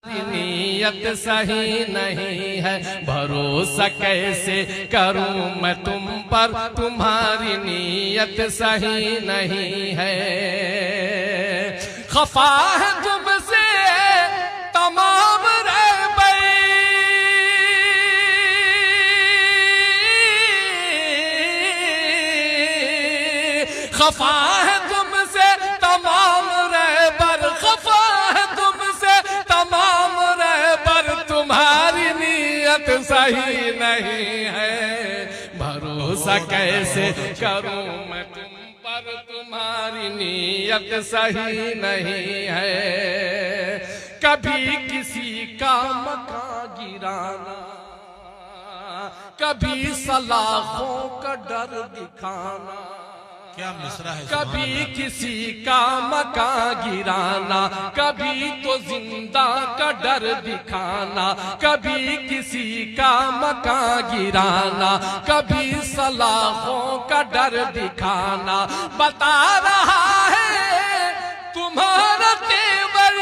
नीयत सही नहीं है, भरोसा कैसे करूं मैं तुम पर, तुम्हारी नीयत सही नहीं है। खफा है तुमसे तमाम रहबई, खफा है तुमसे तमाम रहबर, खफा है तुमसे तमाम रहबर, तुम्हारी नीयत सही नहीं है। भरोसा कैसे करूं मैं तुम पर, तुम्हारी नीयत सही नहीं है। कभी किसी का मकान गिराना, कभी सलाखों का डर दिखाना, क्या मिसरा है। कभी किसी का मकान गिराना, कभी तो जिंदा का डर दिखाना, कभी किसी का मकान गिराना, कभी सलाखों का डर दिखाना। बता रहा है तुम्हारा तेवर,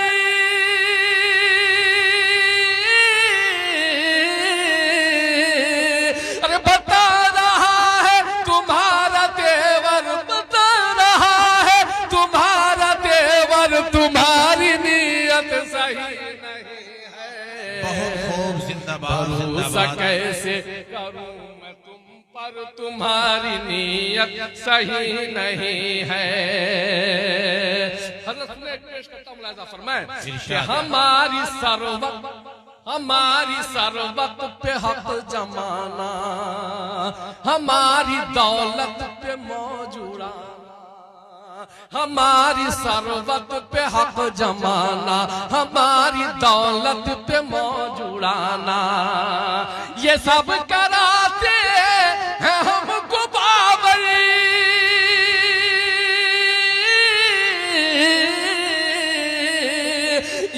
अरे बता रहा है तुम्हारा तेवर, बता रहा है तुम्हारा तेवर, तुम्हारी नीयत सही नहीं है। बहुत खूब, जिंदाबाद भरोसा जिंदाबाद। कैसे करूं मैं तुम पर, तुम्हारी नीयत सही नहीं है। हज़रत ने पेश करता मुलाज़ा फरमाए कि हमारी सरवत पे हक जमाना, हमारी दौलत पे मौजूदा, हमारी सरवत पे हक जमाना, हमारी दौलत पे मौजूदाना, ये सब कराते हैं हमको बावरी,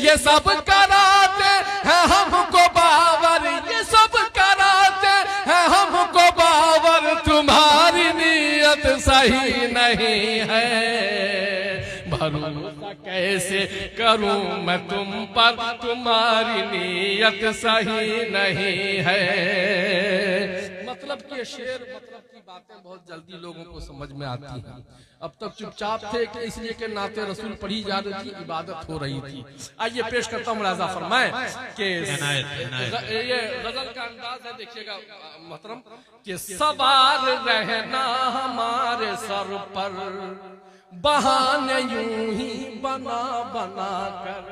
ये सब कराते हैं हमको बावर, ये सब कराते हैं हमको बावर, तुम्हारी नीयत सही नहीं है। भरोसा कैसे करूं मैं तुम पर, तुम्हारी नीयत सही नहीं है। मतलब कि शेर, मतलब की बातें बहुत जल्दी लोगों को समझ में आती हैं। अब तक चुपचाप थे कि इसलिए कि नाते रसूल पढ़ी जा रही थी, इबादत हो रही थी। आइए पेश करता हूँ मुलाज़ा फरमाएं कि ये गजल का अंदाज है, देखिएगा मोहतरम, कि सवार रहना हमारे सर पर, बहाने यूं ही बना बना कर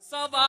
सवार